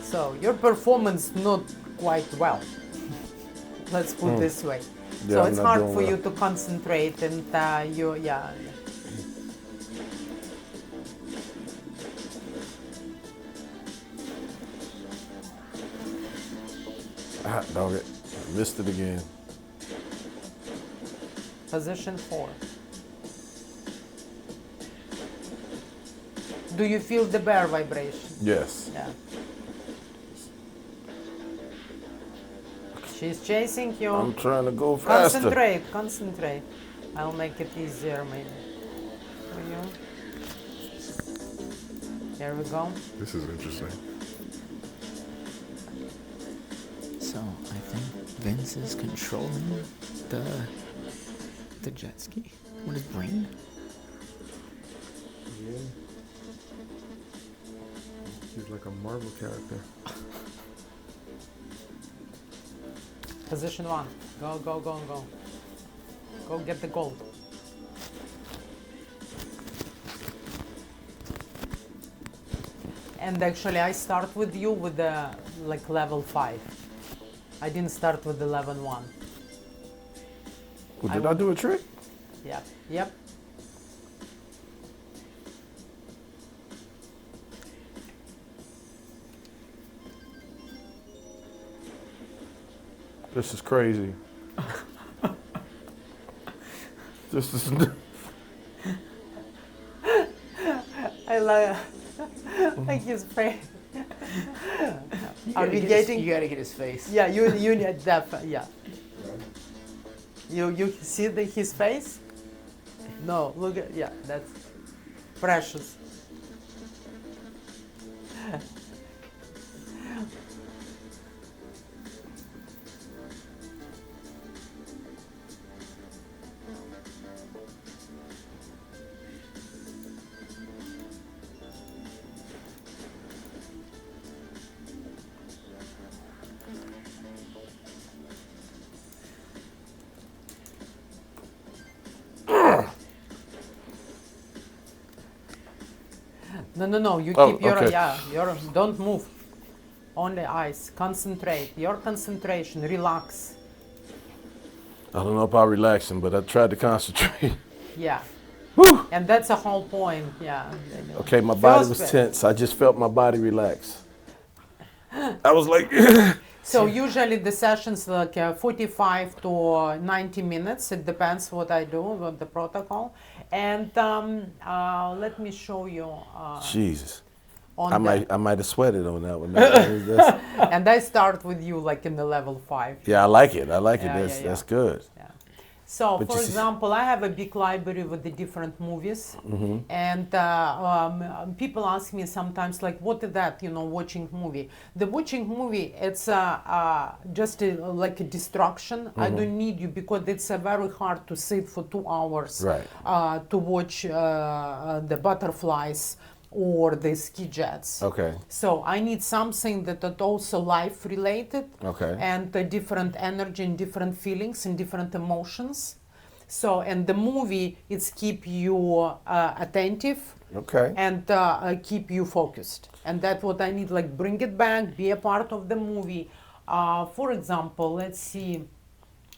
So your performance not quite well. Let's put this way. Yeah, So I'm it's not hard doing for well. you to concentrate and you yeah. Ah, dog it. I missed it again. Position 4. Do you feel the bear vibration? Yes. Yeah. She's chasing you. I'm trying to go faster. Concentrate, concentrate. I'll make it easier maybe for you. Here we go. This is interesting. So I think Vince is controlling the jet ski. What is brain? Yeah. He's like a Marvel character. Position 1. Go, go, go, go. Go get the gold. And actually I start with you with the like level 5. I didn't start with the level 1. Well, I did I will- do a trick? Yep, yep. This is crazy. This is. I like his face. You Are gotta we get getting? you gotta get his face. Yeah, you need that. Yeah. You see his face? No, look at yeah. That's precious. No. You Oh, keep your okay. your don't move. Only eyes. Concentrate. Your concentration. Relax. I don't know about relaxing, but I tried to concentrate. Yeah. Whew. And that's the whole point. Yeah. Okay, my body Feels was good. tense. I just felt my body relax. I was like, So usually the sessions like 45 to 90 minutes. It depends what I do, what the protocol. And let me show you. Jesus. On I the, might have sweated on that one. That's- and I start with you like in the level 5. yeah, I like it. I like it. Yeah, That's good. Yeah. So, But for you see- example, I have a big library with the different movies, and people ask me sometimes, like, what is that? Watching movie. The watching movie, it's just like a distraction. I don't need you because it's very hard to sit for 2 hours Right. to watch the butterflies or the ski jets. Okay. So I need something that is also life related Okay. and different energy and different feelings and different emotions. So and the movie it's keep you attentive Okay. and keep you focused. And that's what I need. Like bring it back, be a part of the movie. For example, let's see.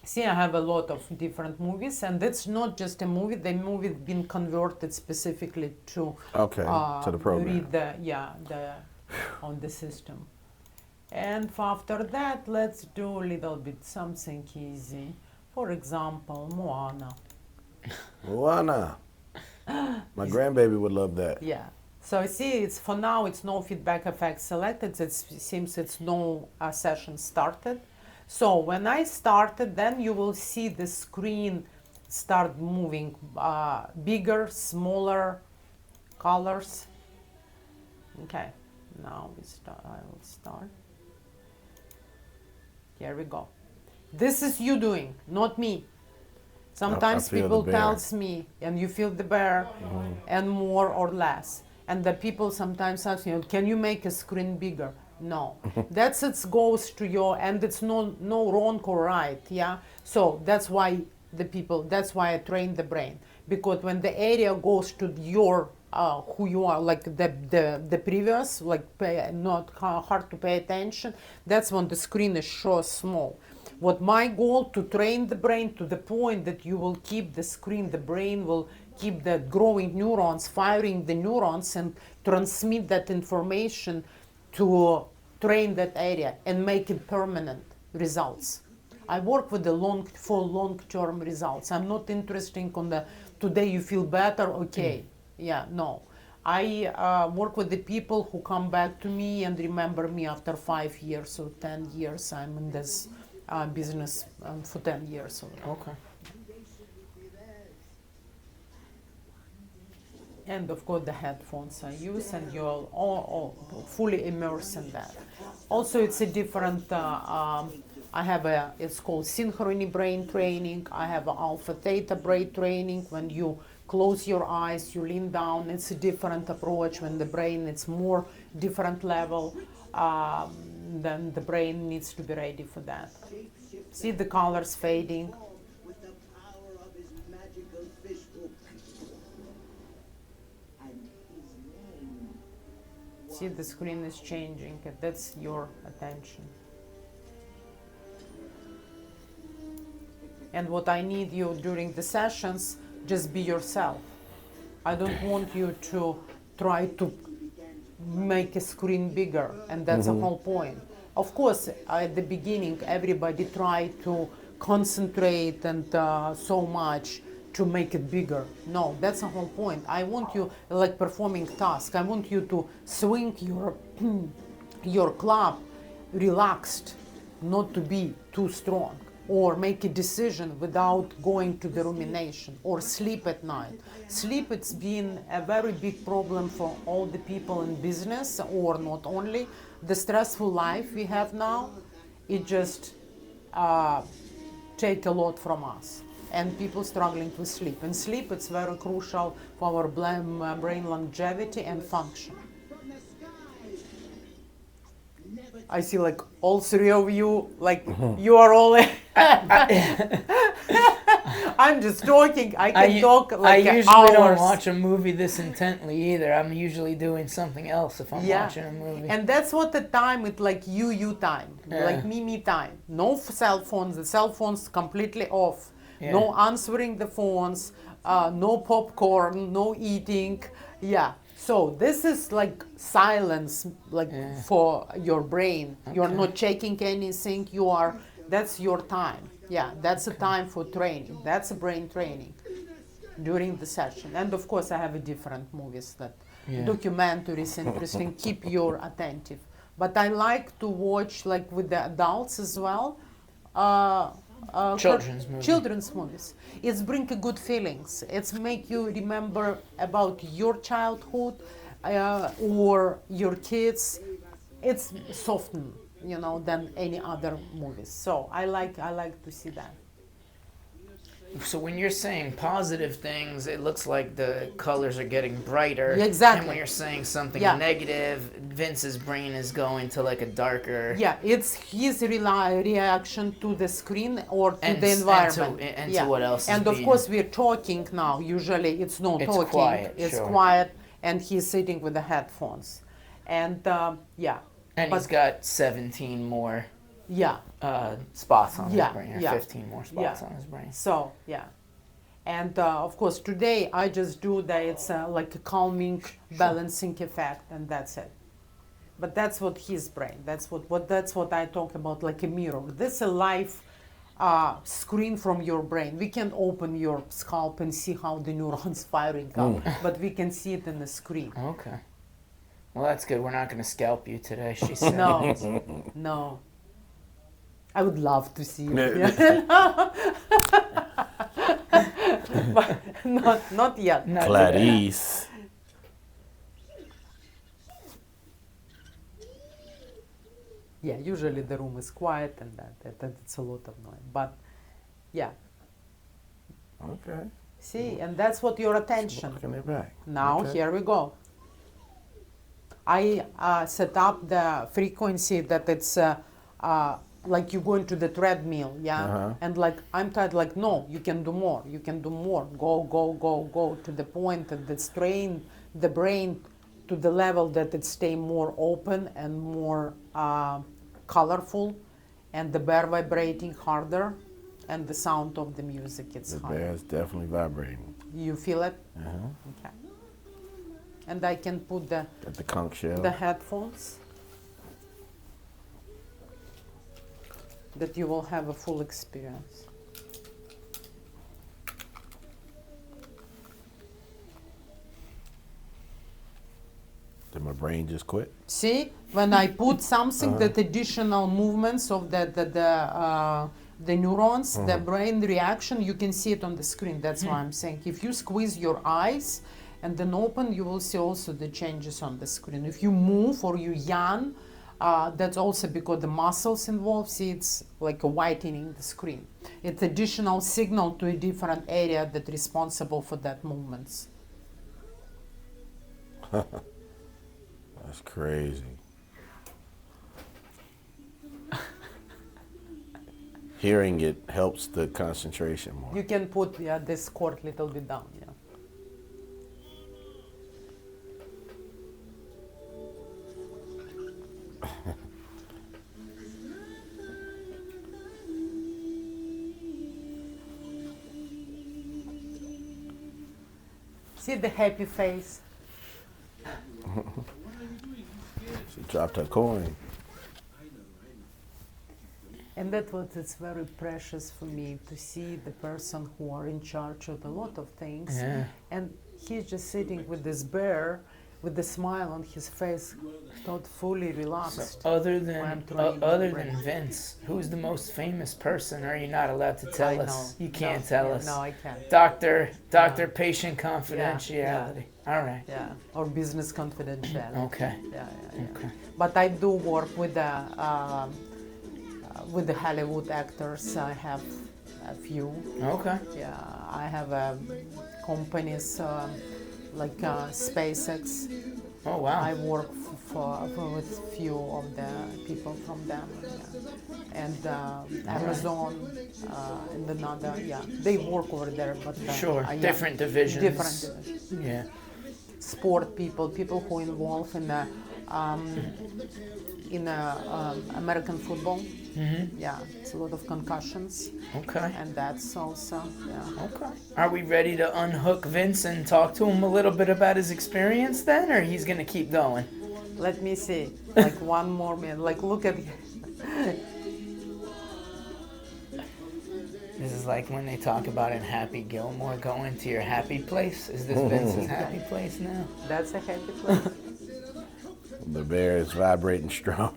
See, I have a lot of different movies, and it's not just a movie. The movie been converted specifically to To the program. read the on the system. And after that, let's do a little bit something easy. For example, Moana. Moana. My grandbaby would love that. Yeah. So see, it's for now. It's no feedback effect selected. It seems it's no session started. So when I started, then you will see the screen start moving bigger, smaller, colors. Okay. Now I will start. Here we go. This is you doing, not me. Sometimes feel people the bear. tells me, and you feel the bear, and more or less. And the people sometimes ask me, can you make a screen bigger? No, that's it goes to your, and it's no wrong or right, yeah. So that's why that's why I train the brain, because when the area goes to your who you are, like the previous, like not hard to pay attention, that's when the screen is so small. What my goal to train the brain to the point that you will keep the screen, the brain will keep the growing neurons, firing the neurons and transmit that information to train that area and make it permanent results. I work with the long-term results. I'm not interested on the today you feel better, okay. Yeah, no. I work with the people who come back to me and remember me after 5 years or 10 years. I'm in this business for 10 years already. Okay. And of course the headphones I use, and you're all fully immersed in that. Also, it's a different, I have it's called synchrony brain training. I have alpha theta brain training. When you close your eyes, you lean down, it's a different approach. When the brain, it's more different level, then the brain needs to be ready for that. See the colors fading. With the power of his magical fish hook. And his name. See the screen is changing, and that's your attention. And what I need you during the sessions, just be yourself. I don't want you to try to make a screen bigger, and that's the whole point. Of course, at the beginning, everybody tried to concentrate and so much to make it bigger. No, that's the whole point. I want you, like performing task, I want you to swing your, your club relaxed, not to be too strong, or make a decision without going to the rumination, or sleep at night. Sleep, it's been a very big problem for all the people in business, or not only. The stressful life we have now, it just take a lot from us. And people struggling with sleep. And sleep, it's very crucial for our brain longevity and function. I see like all three of you, like you are all. I'm just talking. I can talk like I usually hours. don't watch a movie this intently either. I'm usually doing something else if I'm watching a movie. And that's what the time, it's like you time, Yeah. like me time. No cell phones, the cell phones completely off. Yeah. No answering the phones, no popcorn, no eating. Yeah. So this is like silence, like for your brain. You're not checking anything. You are. That's your time. Yeah. That's a time for training. That's a brain training during the session. And of course, I have a different movies that documentaries interesting. Keep your attentive. But I like to watch like with the adults as well. Children's movies. It's bring good feelings. It's make you remember about your childhood or your kids. It's soften, than any other movies. So I like to see that. So when you're saying positive things, it looks like the colors are getting brighter. Yeah, exactly. And when you're saying something Yeah. negative, Vince's brain is going to like a darker. Yeah, it's his reaction to the screen or to And the s- and to- environment. and to what else is And of being- course, we're talking now. Usually, it's not It's talking. quiet, It's sure. quiet, and he's sitting with the headphones. And yeah. And But- he's got 17 more Yeah. spots on Yeah, his brain, or yeah. 15 more spots Yeah. on his brain. So, yeah. And of course, today I just do that. It's like a calming, balancing effect, and that's it. But that's what his brain. That's what I talk about, like a mirror. This is a live screen from your brain. We can open your scalp and see how the neurons firing out, but we can see it in the screen. Okay. Well, that's good. We're not going to scalp you today, she said. No, no. I would love to see it. Yeah. But not yet. Not today. Clarice. Yeah, usually the room is quiet and that it's a lot of noise. But yeah, Okay. see, and that's what your attention. Looking it back. Now Okay. here we go. I set up the frequency that it's like you go into the treadmill, yeah, Uh-huh. and like I'm tired, like no, you can do more, you can do more. Go to the point that it's train the brain to the level that it stay more open and more colorful, and the bear vibrating harder, and the sound of the music it's The higher. bear is definitely vibrating. You feel it? Uh-huh. Okay. And I can put Got the conch shell. the headphones that you will have a full experience. Did my brain just quit? See, when I put something, that additional movements of the neurons, the brain reaction, you can see it on the screen. That's why I'm saying if you squeeze your eyes and then open, you will see also the changes on the screen. If you move or you yawn, that's also because the muscles involved. See, it's like a whitening the screen. It's additional signal to a different area that's responsible for that movements. That's crazy. Hearing it helps the concentration more. You can put this cord little bit down. Yeah. See the happy face. She dropped her coin. And that's what it's very precious for me to see the person who are in charge of a lot of things. Yeah. And he's just sitting with this bear with the smile on his face, not fully relaxed. Other I'm than trying to other bring- than Vince, who's the most famous person? Or are you not allowed to tell I us? know. You can't No, tell yeah, us. No, I can't. Doctor, patient confidentiality. yeah. All right. Yeah, or business confidentiality. Okay. Yeah. Okay. But I do work with the Hollywood actors. I have a few. Okay. Yeah, I have companies like SpaceX. Oh wow. I work with few of the people from them, yeah. And Amazon and another. Yeah, they work over there, but Sure. yeah, Different divisions. different divisions. Yeah. Sport people who involved in American football. Mm-hmm. Yeah, it's a lot of concussions, Okay. and that's also yeah. Okay. Are we ready to unhook Vince and talk to him a little bit about his experience then, or he's gonna keep going? Let me see, like one more minute. Like look at. This is like when they talk about in Happy Gilmore going to your happy place. Is this Vince's happy place now? That's a happy place. The bear is vibrating strong.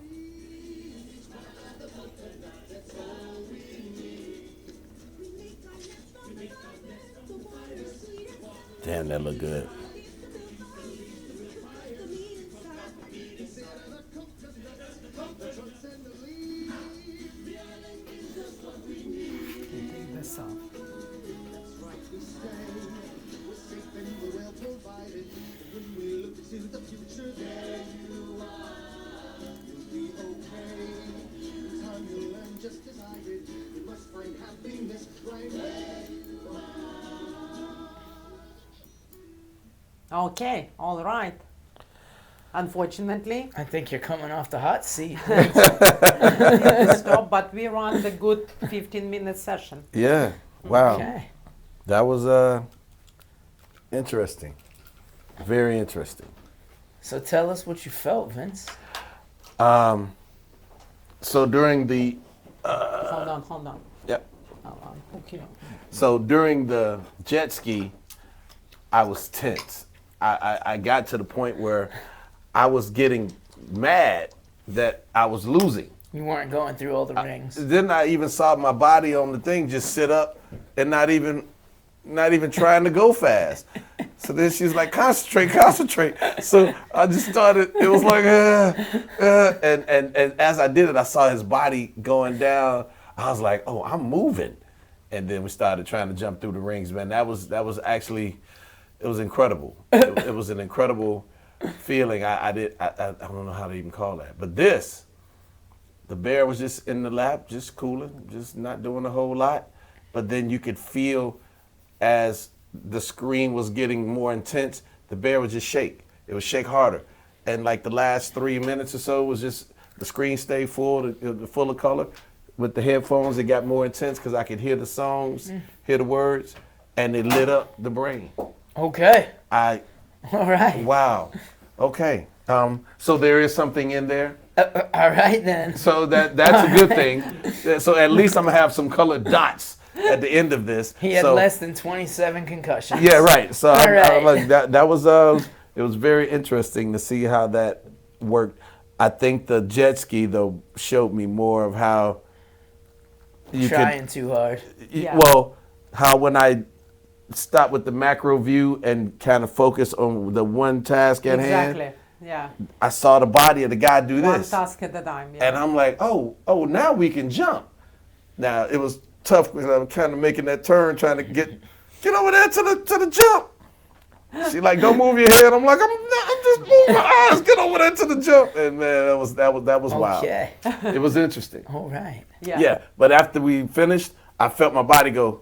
Damn, that look good. Take this off. Okay, all right. unfortunately. I think you're coming off the hot seat. We need to stop, but we run the good 15-minute session. Yeah. Wow. Okay. That was interesting. Very interesting. So tell us what you felt, Vince. So during the Hold on. yep. Hold on. Okay. So during the jet ski, I was tense. I got to the point where I was getting mad that I was losing. You weren't going through all the rings. Then I even saw my body on the thing just sit up and not even trying to go fast. So then she's like, concentrate. So I just started, it was like, and as I did it, I saw his body going down. I was like, oh, I'm moving. And then we started trying to jump through the rings, man. That was actually, it was incredible. It was an incredible feeling. I don't know how to even call that. But the bear was just in the lap, just cooling, just not doing a whole lot. But then you could feel as the screen was getting more intense, the bear would just shake. It would shake harder. And like the last 3 minutes or so was just, the screen stayed full, full of color. With the headphones, it got more intense because I could hear the songs, hear the words, and it lit up the brain. Okay. All right. Wow. Okay. So there is something in there. All right then. So that's a good thing. So at least I'm gonna have some colored dots at the end of this. He had so, less than 27 concussions. Yeah, right. So All right. like that was it was very interesting to see how that worked. I think the jet ski though showed me more of how you Trying too hard. Yeah. Well, how when I stop with the macro view and kind of focus on the one task at hand, Exactly. Yeah. I saw the body of the guy do One this. task at a time. Yeah. And I'm like, oh, now we can jump. Now it was tough because I was kind of making that turn, trying to get over there to the jump. She like, don't move your head. I'm like, I'm just moving my eyes. Get over there to the jump. And man, that was wild. Okay. It was interesting. All right. Yeah, but after we finished, I felt my body go,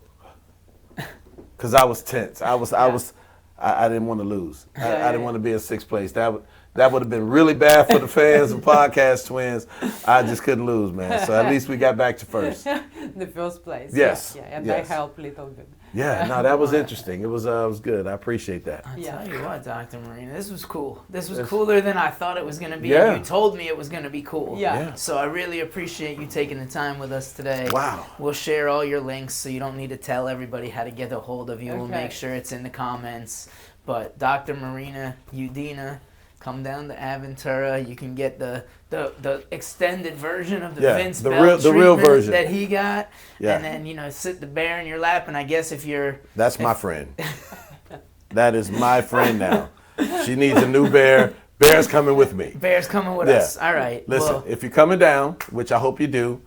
because I was tense. I didn't want to lose. I didn't want to be in sixth place. That would have been really bad for the fans and podcast twins. I just couldn't lose, man. So at least we got back to first. The first place. Yes. Yeah. And Yes. I helped a little bit. Yeah, no, that was interesting. It was good. I appreciate that. I'll Yeah. tell you what, Dr. Marina, this was cool. This was cooler than I thought it was going to be. Yeah. You told me it was going to be cool. Yeah. Yeah. So I really appreciate you taking the time with us today. Wow. We'll share all your links so you don't need to tell everybody how to get a hold of you. We'll Okay. make sure it's in the comments. But Dr. Marina Udina, come down to Aventura. You can get the extended version of the Yeah, Vince the Bell real treatment version. that he got. Yeah. And then, sit the bear in your lap. And I guess if you're... That's my friend. That is my friend now. She needs a new bear. Bear's coming with me. Bear's coming with Yeah. us. All right. Listen, Well, if you're coming down, which I hope you do,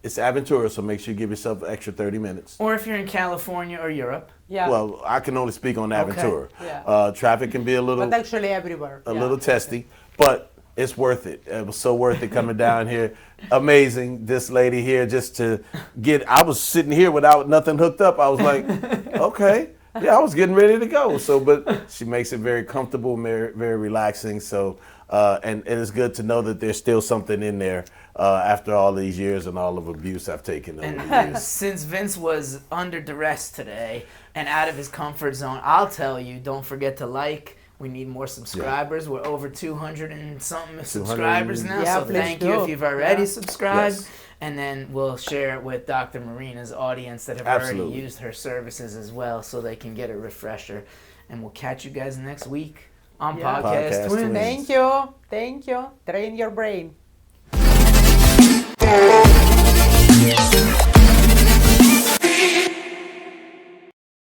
it's Aventura, so make sure you give yourself an extra 30 minutes. or if you're in California or Europe. Yeah. Well, I can only speak on Aventura. Yeah. Traffic can be a little But actually everywhere. little testy, but it's worth it. It was so worth it coming down here. Amazing, this lady here just to get. I was sitting here without nothing hooked up. I was like, okay, yeah, I was getting ready to go. So, but she makes it very comfortable, very, very relaxing. So, and it's good to know that there's still something in there after all these years and all of abuse I've taken over the And years. since Vince was under duress today and out of his comfort zone, I'll tell you, don't forget to like. We need more subscribers. We're over 200 and something subscribers now. Yeah, so please thank do. you if you've already Yeah. subscribed. Yes. And then we'll share it with Dr. Marina's audience that have Absolutely. already used her services as well so they can get a refresher. And we'll catch you guys next week on Yeah. Podcast Podcast Twins. Twins. Thank you. Train your brain.